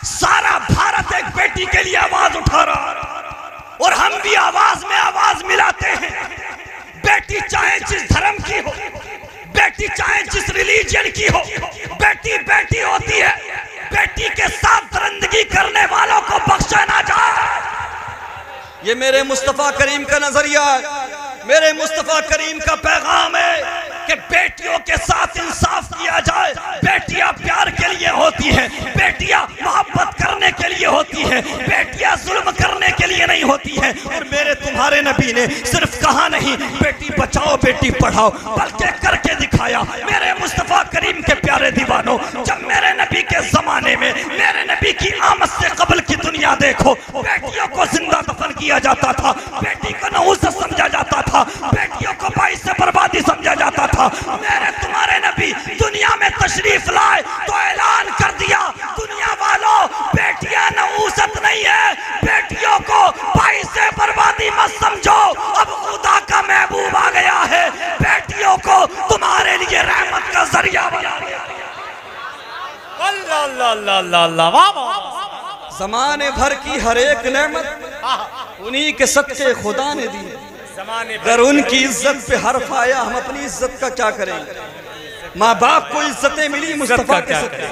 सारा भारत एक बेटी के लिए आवाज उठा रहा और हम भी आवाज में आवाज मिलाते हैं। बेटी चाहे जिस धर्म की हो, बेटी चाहे जिस रिलीजन की हो, बेटी बेटी होती है। बेटी के साथ दरिंदगी करने वालों को बख्शा ना जाए। ये मेरे मुस्तफा करीम का नजरिया है, मेरे मुस्तफा करीम का पैगाम है कि बेटियों के साथ इंसाफ किया जाए। बेटियां प्यार के लिए होती है, बेटियां मोहब्बत करने के लिए होती है, बेटियां जुल्म करने के लिए नहीं होती है। और मेरे तुम्हारे नबी ने सिर्फ कहा नहीं बेटी बचाओ बेटी पढ़ाओ, बल्कि करके दिखाया। मेरे मुस्तफा करीम के प्यारे दीवानों, जब मेरे नबी के जमाने में मेरे नबी की आमद से कबल की दुनिया देखो, बेटियों को जिंदा दफन किया जाता था, बेटी को नहुसत समझा जाता था, बेटियों को बाइस से बर्बादी समझा जाता था। मेरे तुम्हारे नबी दुनिया में तशरीफ लाए तो ऐलान कर दिया, दुनिया वालों बेटियां नहुसत नहीं है, बेटियों को बाइस से बर्बादी मत समझो। अब खुदा का महबूब आ गया है, बेटियों को तुम्हारे लिए रहमत का जरिया बना दिया। जमाने भर की हर एक नेमत उन्हीं के सदके खुदा ने दी है। अगर उनकी इज्जत पे हर्फ आया, हम अपनी इज्जत का क्या करेंगे? माँ बाप को इज्जतें मिली मुस्तफा के सदके,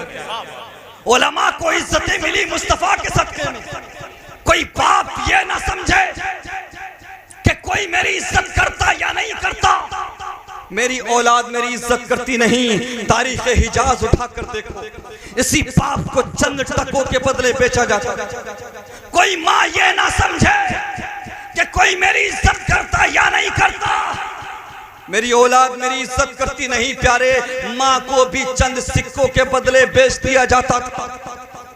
उलमा को इज्जतें मिली मुस्तफा के सदके में। कोई बाप ये ना समझे कि कोई मेरी इज्जत करता या नहीं करता। मेरी औलाद मेरी इज्जत करती नहीं, तारीख हिजाज उठा कर देखो, इसी बाप को चंद टकों के बदले बेचा जाता। कोई माँ ये ना समझे कि कोई मेरी इज्जत करता या नहीं करता। मेरी औलाद मेरी इज्जत करती नहीं प्यारे, माँ को भी चंद सिक्कों के बदले बेच दिया जाता था।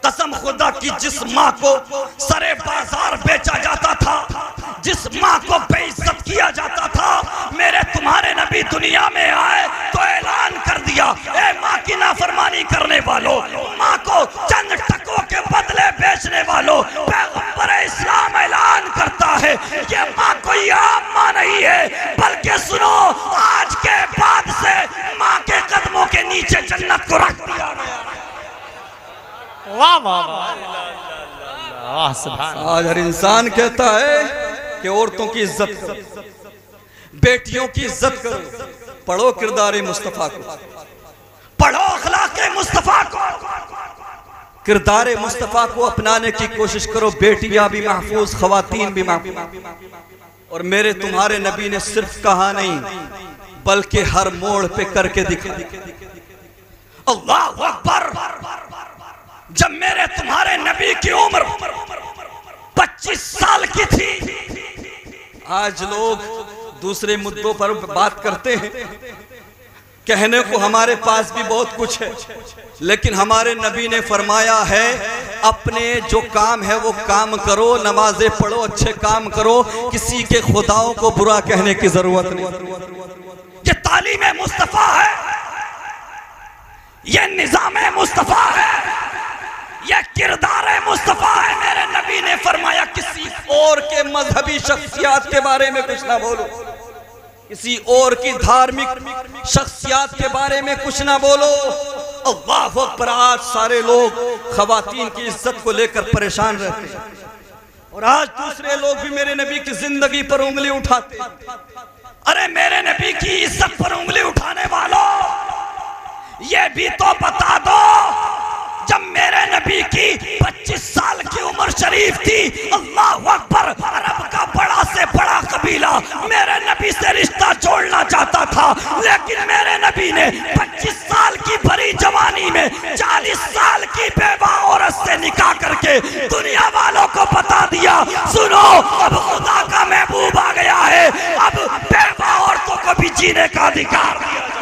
कसम खुदा की, जिस माँ को सरे बाजार बेचा जाता था, जिस माँ को बेइज्जत किया जाता था, मेरे तुम्हारे नबी दुनिया में आए तो ऐलान कर दिया, ए माँ की नाफरमानी करने वालों, माँ को चंद टकों के बदले बेचने वालों, पैगंबर इस्लाम ऐलान करता है ये माँ कोई आम माँ नहीं है, बल्कि सुनो आज के बाद से माँ के कदमों के नीचे जन्नत को रख दिया गया। वाह वाह वाह, सुभान। आज हर इंसान कहता है कि औरतों की इज्जत करो, बेटियों की इज्जत करो। पढ़ो किरदार मुस्तफा को, पढ़ो अखलाक मुस्तफा को, किरदार मुस्तफा को अपनाने की कोशिश करो। बेटियां भी महफूज, खवातीन भी महफूज। और मेरे तुम्हारे नबी ने सिर्फ कहा नहीं बल्कि हर मोड़ पे करके दिखाया। अल्लाहु अकबर। जब मेरे तुम्हारे नबी की उम्र 25 साल की थी, आज लोग दूसरे मुद्दों पर बात करते हैं, कहने को हमारे पास भी बहुत कुछ है, लेकिन हमारे नबी ने फरमाया है अपने जो काम है वो काम करो, नमाजें पढ़ो, अच्छे काम करो, किसी के खुदाओं को बुरा कहने की जरूरत नहीं। ये तालीम मुस्तफा है, ये निजाम मुस्तफा है, यह किरदार मुस्तफा है। मेरे नबी ने फरमाया किसी और के मजहबी शख्सियत के बारे में कुछ ना बोलो, किसी और की धार्मिक शख्सियत के बारे में कुछ ना बोलो। अल्लाहु अकबर। आज सारे लोग खवातीन की इज्जत को लेकर परेशान रहते हैं, और आज दूसरे लोग भी मेरे नबी की जिंदगी पर उंगली उठाते। अरे मेरे नबी की इज्जत पर उंगली उठाने वालों, ये भी तो बता दो जब मेरे नबी की 25 साल की उम्र शरीफ थी, अल्लाहु अकबर, अरब का बड़ा से बड़ा कबीला मेरे नबी से रिश्ता जोड़ना चाहता था, लेकिन मेरे नबी ने 25 साल की भरी जवानी में 40 साल की बेवा औरत से निकाह करके दुनिया वालों को बता दिया, सुनो अब खुदा का महबूब आ गया है, अब बेवा औरतों को भी जीने का अधिकार दिया जाए।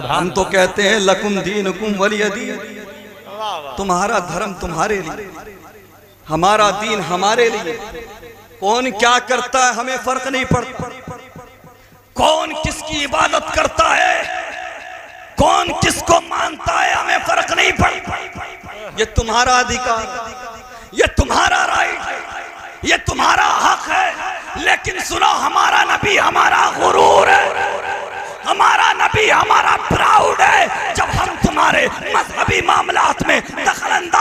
हम तो कहते हैं लकुम दीनुकुम वलिय दीन, तुम्हारा धर्म तुम्हारे लिए, हमारा दीन हमारे लिए। कौन क्या करता है हमें फर्क नहीं पड़ता, कौन किसकी इबादत करता है, कौन किसको मानता है, हमें फर्क नहीं पड़ता। ये तुम्हारा अधिकार, ये तुम्हारा राइट है, ये तुम्हारा हक है। लेकिन सुनो, हमारा नबी हमारा गुरूर है, हमारा नबी हमारा प्राउड है। जब हम तुम्हारे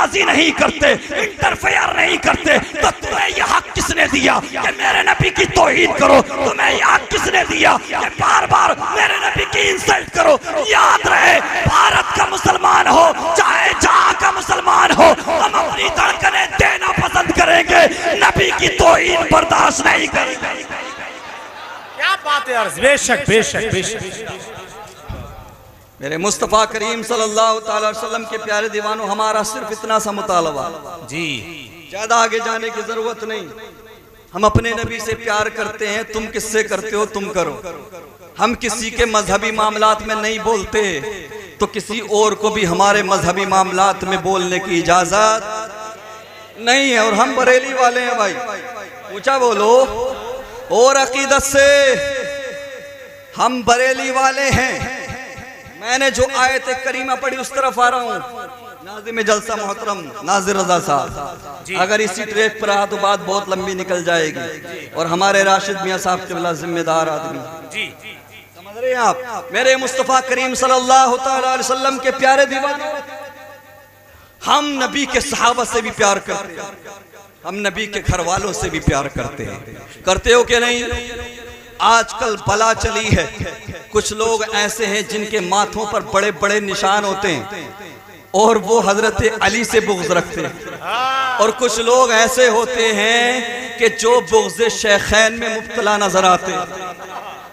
बाजी नहीं करते, इंटरफेयर नहीं करते, तो तुम्हें यह हक किसने दिया कि मेरे नबी की तौहीन करो? तुम्हें यह हक किसने दिया कि बार बार मेरे नबी की इंसल्ट करो? याद रहे, भारत का मुसलमान हो चाहे जहां का मुसलमान हो, हम अपनी धड़कने देना पसंद करेंगे, नबी की तौहीन बर्दाश्त नहीं करेंगे। क्या बात है यार, बेशक बेशक बेशक। मेरे मुस्तफ़ा करीम सल्लल्लाहु अलैहि वसल्लम के प्यारे दीवानों, हमारा सिर्फ इतना सा मुतालबा जी, ज्यादा आगे जाने की जरूरत नहीं। हम अपने नबी से प्यार करते हैं, तुम किससे करते हो तुम करो। हम किसी के मजहबी मामलात में नहीं बोलते, तो किसी और को भी हमारे मजहबी मामलात में बोलने की इजाजत नहीं है। और हम बरेली वाले हैं भाई, ऊंचा बोलो। और अकीदत से हम बरेली वाले हैं। मैंने जो आयत करीमा पढ़ी उस तरफ आ रहा हूँ। नाज़िम जलसा मोहतरम नाज़िर रज़ा साहब, अगर इसी ट्रैक पर रहा तो बात बहुत लंबी निकल जाएगी, और हमारे राशिद मियाँ साहब के जिम्मेदार आदमी जी, समझ रहे हैं आप। मेरे मुस्तफ़ा करीम सल्लल्लाहु अलैहि वसल्लम के प्यारे दीवाने, हम नबी के सहाबा से भी प्यार करते हैं, हम नबी के घर वालों से भी प्यार करते हैं। करते हो कि नहीं? आजकल बला चली है, कुछ लोग ऐसे हैं जिनके माथों पर बड़े बड़े निशान होते हैं और वो हजरत अली से बुग़्ज़ रखते हैं, और कुछ लोग ऐसे होते हैं कि जो बुग़्ज़ शेखैन में मुब्तला नजर आते हैं।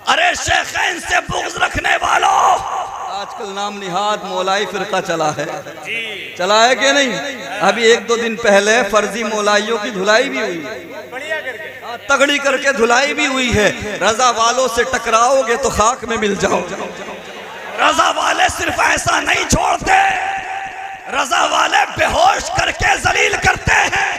अरे शेखैन से बुग़्ज़ रखने वालों, आजकल नाम निहाद मौलाई फिरका चला है, चला है कि नहीं? अभी एक दो दिन पहले फर्जी मौलाइयों की धुलाई भी हुई, तगड़ी करके धुलाई भी हुई है। रजा वालों से टकराओगे तो खाक में मिल जाओ। रजा वाले सिर्फ ऐसा नहीं छोड़ते, रजा वाले बेहोश करके जलील करते हैं,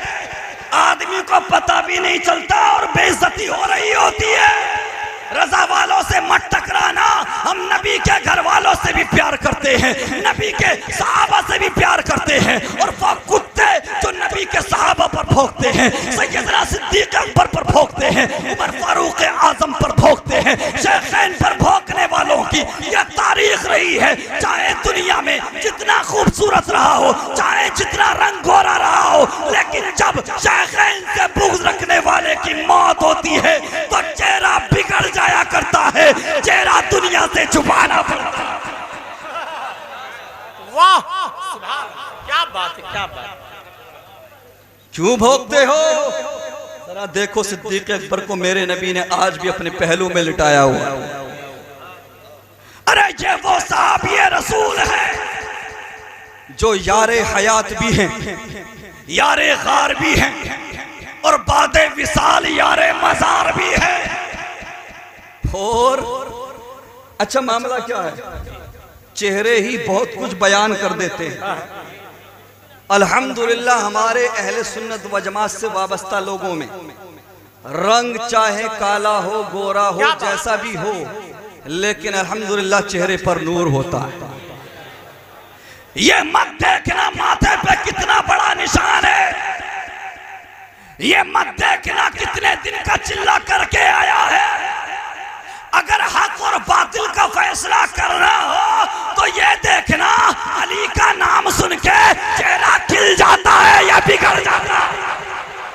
आदमी को पता भी नहीं चलता और बेइज्जती हो रही होती है। रजा वालों से मत टकराना। हम नबी के घर वालों से भी प्यार करते हैं, नबी के सहाबा से भी प्यार करते हैं, और वो कुत्ते जो नबी के सहाबा पर भौंकते हैं, सैयदना सिद्दीक़ अकबर पर भौंकते हैं, उमर फारूक आजम पर भौंकते हैं, शेखैन पर भौंकने वालों की यह तारीख रही है। चाहे दुनिया में जितना खूबसूरत रहा हो, चाहे जितना रंग गोरा रहा हो, लेकिन जब शेखैन से बुग़्ज़ रखने वाले की मौत होती है तो चेहरा बिगड़ जाया करता है, चेहरा दुनिया से छुपाना पड़ता है। वाह, क्या बात है, क्या बात। क्यों भोगते हो? जरा देखो, सिद्दीक़ अकबर को मेरे नबी ने आज भी अपने पहलू में लिटाया हुआ। अरे ये वो साहबी रसूल है जो यारे हयात भी हैं, यारे गार भी हैं, और बादे विसाल यारे मजार भी है। और अच्छा मामला क्या है? चेहरे ही बहुत कुछ बयान कर देते हैं। अल्हम्दुलिल्लाह हमारे अहले सुन्नत व जमात से वाबस्ता लोगों में रंग चाहे काला हो, गोरा हो, जैसा भी हो, लेकिन अल्हम्दुलिल्लाह चेहरे पर नूर होता है। ये मत देखना माथे पे कितना बड़ा निशान है, ये मत देखना कितने दिन का चिल्ला करके आया है। अगर हक और बातिल का फैसला करना हो तो ये देखना, अली का नाम सुन के चेहरा खिल जाता है या बिगड़ जाता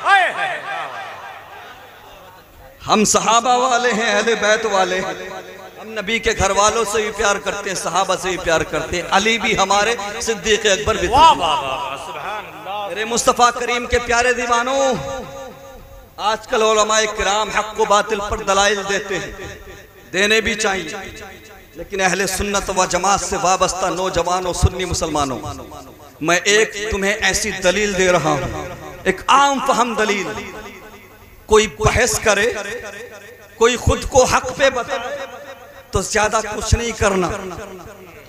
है। हम सहाबा वाले हैं, अहले बैत वाले हैं, हम नबी के घर वालों से भी प्यार करते हैं, सहाबा से भी प्यार करते हैं। अली भी हमारे, सिद्दीक़ अकबर भी। मेरे मुस्तफ़ा करीम के प्यारे दीवानों, आजकल उलमाए किराम हक को बातिल पर दलाइल देते हैं, देने भी चाहिए, लेकिन अहले सुन्नत व जमात से वाबस्ता नौजवानों, सुन्नी मुसलमानों, मैं एक तुम्हें ऐसी दलील दे रहा हूं, एक आम फहम दलील। कोई बहस करे, कोई खुद को हक पे बताए तो ज्यादा कुछ नहीं करना,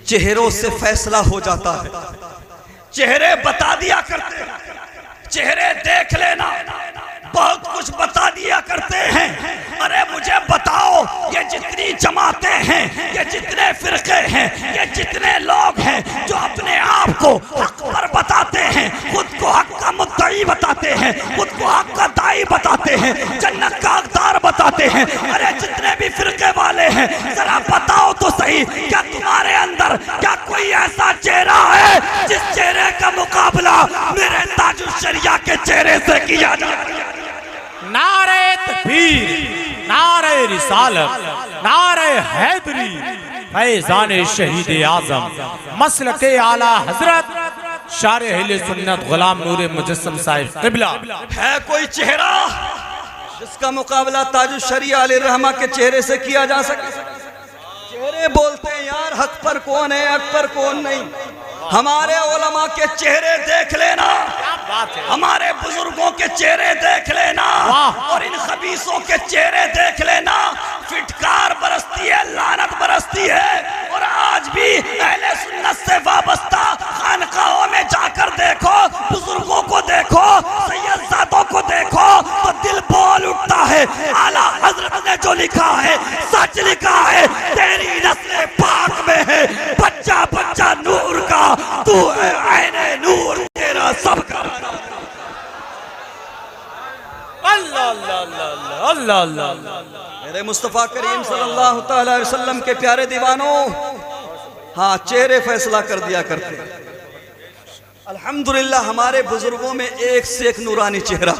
चेहरों से फैसला हो जाता है। चेहरे बता दिया करते हैं, चेहरे देख लेना, बहुत कुछ बता दिया करते हैं। अरे मुझे बताओ, ये जितनी जमातें हैं, ये जितने फिरके हैं, ये जितने लोग हैं जो अपने आप को हक पर बताते हैं, खुद को हक का मुद्दई बताते हैं, खुद को हक का दाई बताते हैं, जन्नत का हकदार बताते हैं, अरे जितने भी फिरके वाले हैं, जरा बताओ तो सही, क्या तुम्हारे अंदर क्या कोई ऐसा चेहरा है जिस चेहरे का मुकाबला मेरे ताजुल शरिया के चेहरे से किया जाए? नारे तकबीर, नारे रिसालत, नारे हैदरी, फैजान शहीद आजम, मसलके आला हजरत शारे अहले सुन्नत गुलाम नूरे मुजस्सम साहिब क़िबला। है कोई चेहरा जिसका मुकाबला ताजुल शरिया अलैहि रहमा के चेहरे से किया जा सके? चेहरे बोलते हैं यार, हक पर कौन है, हक पर कौन नहीं। हमारे उलमा के चेहरे देख लेना, हमारे बुजुर्गों के चेहरे देख लेना, और इन खबीसों के चेहरे देख लेना। फिटकार बरसती है, लानत बरसती है। और आज भी अहले सुन्नत से वाबस्ता खानकाहों में जाकर देखो, बुजुर्गों को देखो, सैयदजादों को देखो, तो दिल बोल उठता है। आला हजरत ने जो लिखा है सच लिखा है, तेरी नस्ल पाक में है बच्चा बच्चा नूर का, तू है ऐने नूर, तेरा सबका। अल्लाह अल्लाह अल्लाह अल्लाह अल्लाह। मेरे मुस्तफ़ा करीम सल्लल्लाहु अलैहि वसल्लम के प्यारे दीवानों, हाँ, चेहरे फैसला कर दिया करते। अल्हम्दुलिल्लाह हमारे बुजुर्गों में एक से एक नूरानी चेहरा,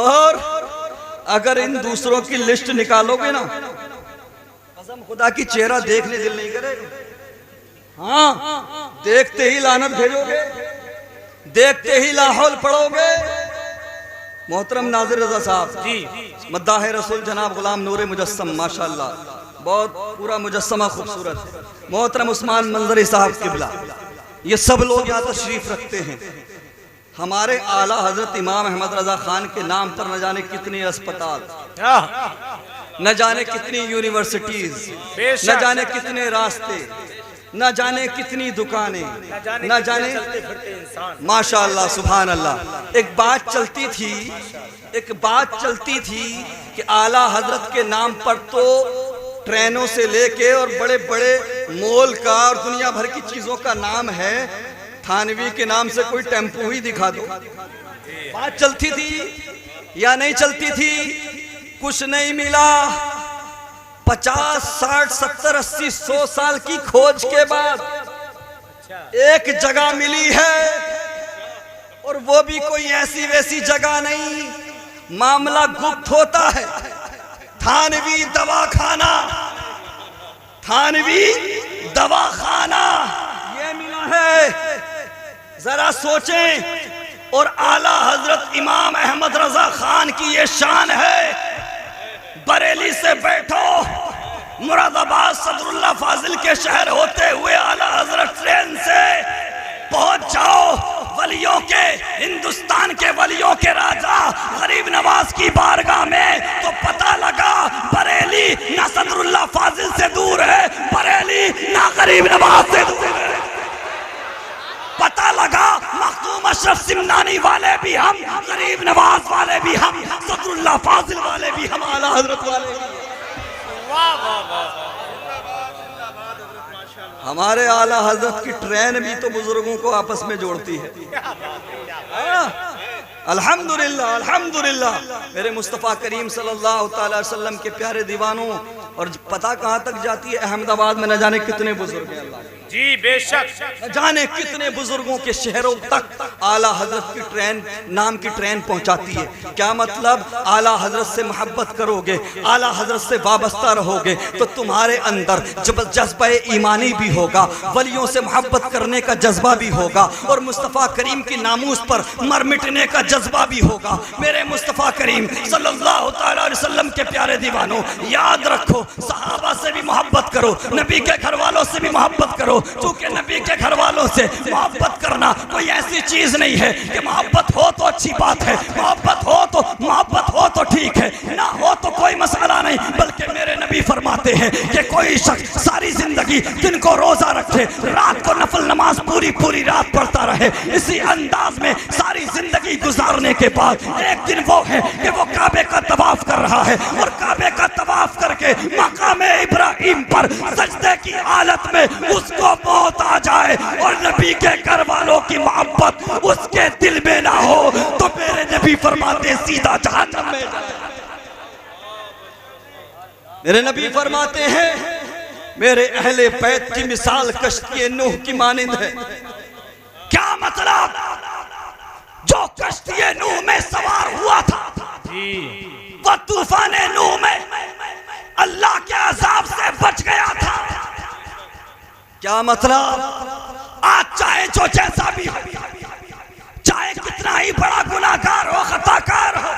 और अगर इन दूसरों की लिस्ट निकालोगे ना, कसम खुदा की चेहरा देखने दिल नहीं करेगा। हाँ, देखते ही लानत भेजोगे, देखते ही लाहौल पढ़ोगे। मोहतरम नाज़िर रज़ा साहब जी, मद्दाह रसूल जनाब गुलाम नूरे मुजस्सम, माशाअल्लाह, बहुत पूरा मुजस्समा खूबसूरत है। मोहतरम उस्मान मंजरी साहब क़िबला, ये सब लोग यहाँ तशरीफ रखते हैं। हमारे आला हजरत इमाम अहमद रजा खान के नाम पर न जाने कितने अस्पताल, न जाने कितनी यूनिवर्सिटीज, न जाने कितने रास्ते, न जाने कितनी दुकानें, न जाने माशाअल्लाह सुभान अल्लाह। एक बात चलती थी कि आला हजरत के नाम पर तो ट्रेनों से लेके और बड़े बड़े मॉल का और दुनिया भर की चीजों का नाम है, थानवी के नाम से कोई टेम्पो ही दिखा दो। बात चलती थी या नहीं चलती थी? कुछ नहीं मिला। 50, 60, 70, 80, 100 साल की खोज के बाद एक जगह मिली है, और वो भी कोई ऐसी वैसी जगह नहीं। मामला गुप्त होता है। थानवी दवाखाना, थानवी दवाखाना ये मिला है। जरा सोचें। और आला हजरत इमाम अहमद रजा खान की ये शान है। बरेली से बैठो, मुरादाबाद सदरुल्लाह फाजिल के शहर होते हुए आला हजरत ट्रेन से पहुंच जाओ वलियों के, हिंदुस्तान के वलियों के राजा गरीब नवाज की बारगाह में, तो पता लगा बरेली ना सदरुल्लाह फाजिल से दूर है, बरेली ना गरीब नवाज से दूर है। पता लगा मखदूम अशरफ सिमनानी वाले भी हम, गरीब नवाज वाले भी हम, सदरुल्लाह फाजिल वाले भी हम, आला हजरत वाले भी। वाह वाह वाह। हमारे आला हजरत की ट्रेन भी तो बुजुर्गों को आपस में जोड़ती है। अल्हम्दुलिल्लाह अल्हम्दुलिल्लाह। मेरे मुस्तफ़ा करीम सल्लल्लाहु अलैहि वसल्लम के प्यारे दीवानों, और पता कहाँ तक जाती है? अहमदाबाद में न जाने कितने बुजुर्ग हैं अल्लाह, जी बेशक, न जाने कितने बुजुर्गों के शहरों तक आला हजरत की ट्रेन, नाम की ट्रेन पहुंचाती है। क्या मतलब? आला हजरत से मोहब्बत करोगे, आला हजरत से वाबस्ता रहोगे, तो तुम्हारे अंदर जज्बा ईमानी भी होगा, वलियों से मोहब्बत करने का जज्बा भी होगा, और मुस्तफ़ा करीम की नामूस पर मर मिटने का जज्बा भी होगा। मेरे मुस्तफ़ा करीम सल्लल्लाहु अलैहि वसल्लम के प्यारे दीवानों, याद रखो, सहाबा से भी मोहब्बत करो, नबी के घर वालों से भी मोहब्बत करो, क्योंकि नबी के घर वालों से मोहब्बत करना कोई ऐसी चीज नहीं है कि मोहब्बत हो तो अच्छी बात है, मोहब्बत हो तो ठीक है, ना हो तो कोई मसला नहीं। बल्कि मेरे नबी फरमाते हैं कि कोई शख्स सारी जिंदगी दिन को रोजा रखे, रात को नफल नमाज पूरी रात पढ़ता रहे, इसी अंदाज में सारी जिंदगी गुजारने के बाद एक दिन वो है कि वो काबे का तवाफ कर रहा है, और काबे का तवाफ करके मकामे इब्राहिम पर सजदे की हालत में उसको मौत आ जाए, और नबी के घर वालों की मोहब्बत उसके दिल में ना हो, तो मेरे नबी फरमाते सीधा जहन्नम में जाए। मेरे नबी फरमाते हैं मेरे अहले बैत की मिसाल कश्ती नूह की मानिंद है। क्या मतलब? जो कश्ती नूह में सवार हुआ था वह तूफान नूह में अल्लाह के अजाब से बच गया था। क्या मतलब? आज चाहे जो जैसा भी हो, चाहे कितना ही बड़ा गुनाहगार हो, खताकार हो,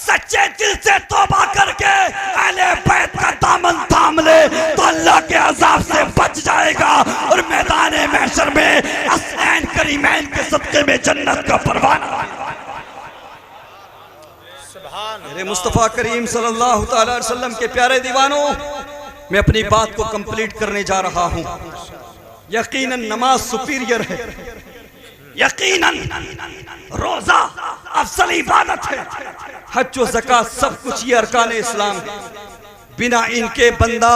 सच्चे दिल से तौबा करके अहले बैत का दामन थाम ले तो अल्लाह के अजाब से बच जाएगा और मैदान महशर में हसनैन करीमैन के सदके में जन्नत का परवाना। मेरे मुस्तफ़ा करीम सल्लल्लाहु अलैहि वसल्लम के प्यारे दीवानों, मैं अपनी बात को कंप्लीट करने जा रहा हूं। यकीनन नमाज सुपीरियर है, यकीनन रोजा अफजल इबादत है, हज व ज़कात सब कुछ ये अरकान इस्लाम है। बिना इनके बंदा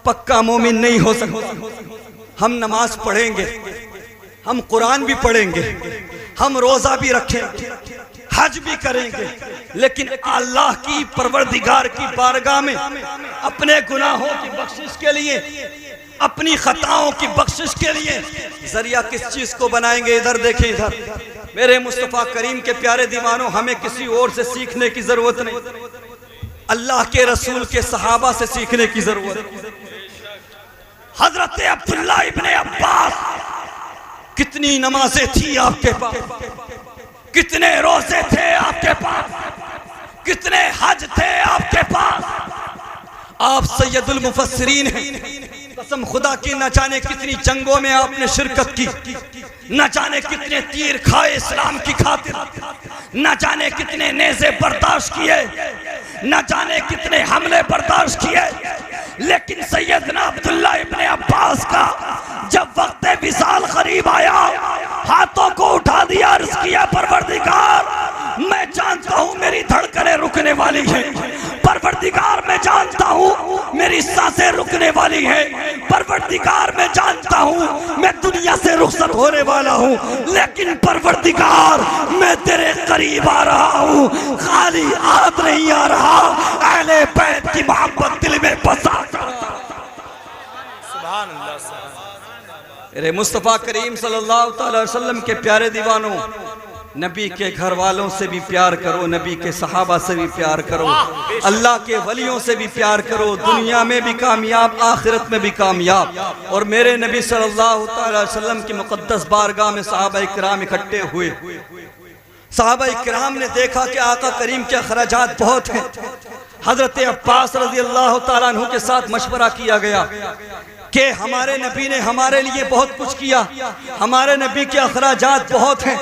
पक्का मोमिन नहीं हो सकता। हम नमाज पढ़ेंगे, हम कुरान भी पढ़ेंगे, हम रोजा भी रखेंगे, हज भी करेंगे, लेकिन अल्लाह की परवरदिगार की बारगाह में अपने गुनाहों की बख्शिश के लिए, अपनी खताओं की बख्शिश के लिए जरिया किस चीज को बनाएंगे? इधर देखें, इधर। मेरे मुस्तफ़ा करीम के प्यारे दीवानों, हमें किसी और से सीखने की जरूरत नहीं, अल्लाह के रसूल के सहाबा से सीखने की जरूरत है। हजरत अब्दुल्लाह इब्ने अब्बास, कितनी नमाजें थी आपके पास, कितने रोजे थे आपके पास, कितने हज थे आपके पास। आप सैयदुल मुफस्सिरीन हैं। कसम खुदा की, न जाने कितनी जंगों में आपने शिरकत की, न जाने कितने तीर खाए इस्लाम की खातिर, न जाने कितने नेज़े बर्दाश्त किए, न जाने कितने हमले बर्दाश्त किए, लेकिन सैयदना अब्दुल्लाह इब्ने अब्बास का जब वक्त विसाल करीब आया, हाथों को उठा दिया, अर्ज़ किया, परवरदिगार मैं जानता हूँ मेरी धड़कनें रुकने वाली हैं, परवरदिगार मैं जानता हूँ मेरी सांसें रुकने वाली हैं, परवरदिगार मैं जानता हूँ मैं दुनिया से रुखसत होने वाला हूँ, लेकिन परवरदिगार मैं तेरे करीब आ रहा हूँ, खाली हाथ नहीं आ रहा, अहले बैत की मोहब्बत दिल में बसा। मेरे मुस्तफ़ा करीम सल्लल्लाहु अलैहि वसल्लम के प्यारे दीवानों, नबी के घर वालों से भी प्यार करो, नबी के सहाबा से भी प्यार करो, अल्लाह के वलियों से भी प्यार करो, दुनिया में भी कामयाब, आखिरत में भी कामयाब। और मेरे नबी सल्लल्लाहु अलैहि वसल्लम की मुक़द्दस बारगाह में सहाबा इकराम इकट्ठे हुए। सहाबा इकराम ने देखा कि आका करीम के अखराजात बहुत हैं। हजरत अब्बास रज़ी अल्लाह तआला अन्हु के साथ मशवरा किया गया कि हमारे नबी ने हमारे लिए बहुत कुछ किया, हमारे नबी के अखराजात बहुत हैं,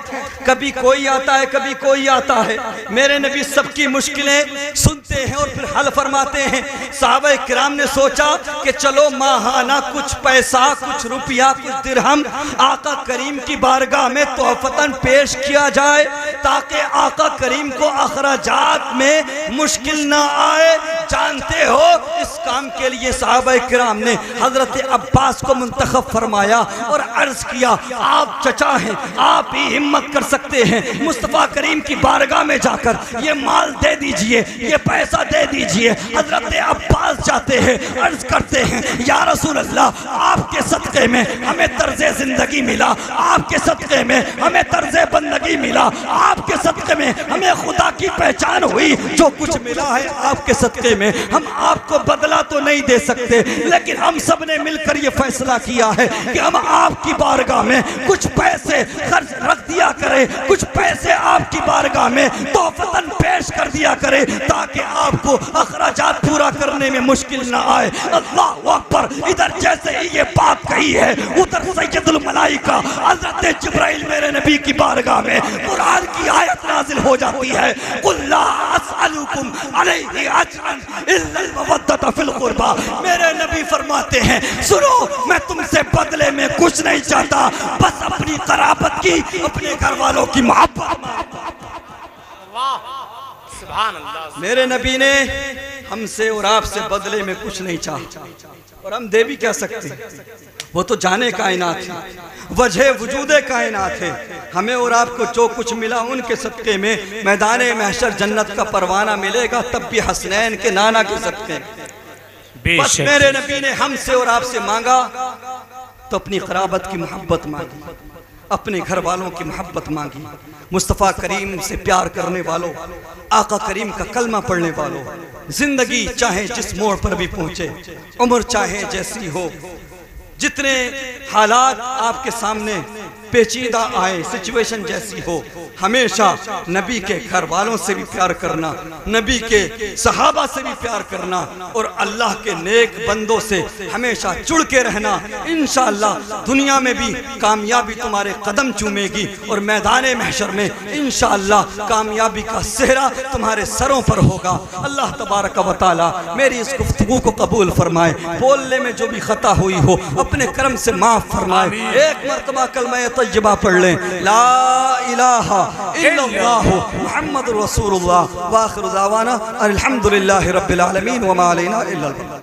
कभी कोई आता है कभी कोई आता है, मेरे नबी सबकी मुश्किलें सुनते हैं और फिर हल फरमाते हैं। सहाबा किराम ने सोचा कि चलो माहाना कुछ पैसा, कुछ रुपया, कुछ दिरहम आका करीम की बारगाह में तोहफतन पेश किया जाए ताकि आका करीम को अखराजात में मुश्किल ना आए। जानते हो इस काम के लिए सहाबा किराम ने हजरत अब्बास को मुंतखब फरमाया और अर्ज किया, आप चचा हैं, आप ही हिम्मत कर सकते हैं, मुस्तफ़ा करीम की बारगाह में जाकर ये माल दे दीजिए, ये पैसा दे दीजिए। हजरत अब्बास जाते हैं, अर्ज करते हैं, या रसूल अल्लाह आपके सदक़े में हमें तर्ज़े ज़िंदगी मिला, आपके सदक़े में हमें तर्ज़े बंदगी मिला, आपके सदक़े में हमें खुदा की पहचान हुई, जो कुछ मिला है आपके सदक़े में हम आपको बदला तो नहीं दे सकते, लेकिन हम सब ने मिलकर ये फैसला किया है कि हम आपकी बारगाह में कुछ पैसे खर्च रख दिया करें, कुछ पैसे आपकी बारगाह में तोहफतन पेश कर दिया करें ताकि आपको अखराजात पूरा करने में मुश्किल ना आए। अल्लाह अकबर। इधर जैसे ही ये बात कही है उधर सैयदुल मलाइका हजरत जिब्राइल मेरे नबी की बारगाह में कुरान की आयत नाजिल हो जाती है, कुल ला अस्अलुकुम अलैहि अजरन इल्ला अल-मवद्दत फिल कुर्बा। मेरे नबी फरमाते हैं, सुनो मैं तुमसे बदले में कुछ नहीं चाहता, बस अपनी कराबत की, अपने घर वालों की मोहब्बत। मेरे नबी ने हमसे और आपसे बदले में कुछ नहीं चाहा और हम दे भी क्या सकते, वो तो जाने कायनात है, वजह वजूदे कायनात है। हमें और आपको जो कुछ मिला उनके सदक़े में मैदान महशर जन्नत का परवाना मिलेगा, तब भी हसनैन के नाना के सदक़े। बस मेरे नबी ने हमसे और आपसे मांगा तो अपनी क़राबत की मोहब्बत मांगी, अपने घर वालों की मोहब्बत मांगी, मुस्तफ़ा करीम से प्यार करने वालों, आका करीम का कलमा पढ़ने वालों, जिंदगी चाहे जिस मोड़ पर भी पहुंचे, उम्र चाहे जैसी हो, जितने हालात आपके सामने पेचीदा आए, सिचुएशन जैसी हो, हमेशा नबी के घर वालों से भी प्यार करना, नबी के सहाबा से भी प्यार करना और अल्लाह के नेक बंदों से हमेशा जुड़ के रहना। इंशाअल्लाह दुनिया में भी कामयाबी तुम्हारे कदम चूमेगी और मैदान महशर में इंशाअल्लाह कामयाबी का सेहरा तुम्हारे सरों पर होगा। अल्लाह तबारक व तआला मेरी इस गुफ्तगू को कबूल फरमाए, बोलने में जो भी खता हुई हो अपने करम से माफ फरमाए। एक मरतबा कलमा तय्यबा पढ़ लें, ला इलाहा इल्लल्लाहु मुहम्मदुर रसूलुल्लाह व आखिरु दावाना अल्हम्दुलिल्लाहि रब्बिल आलमीन व मा अलैना इल्लल बलाग।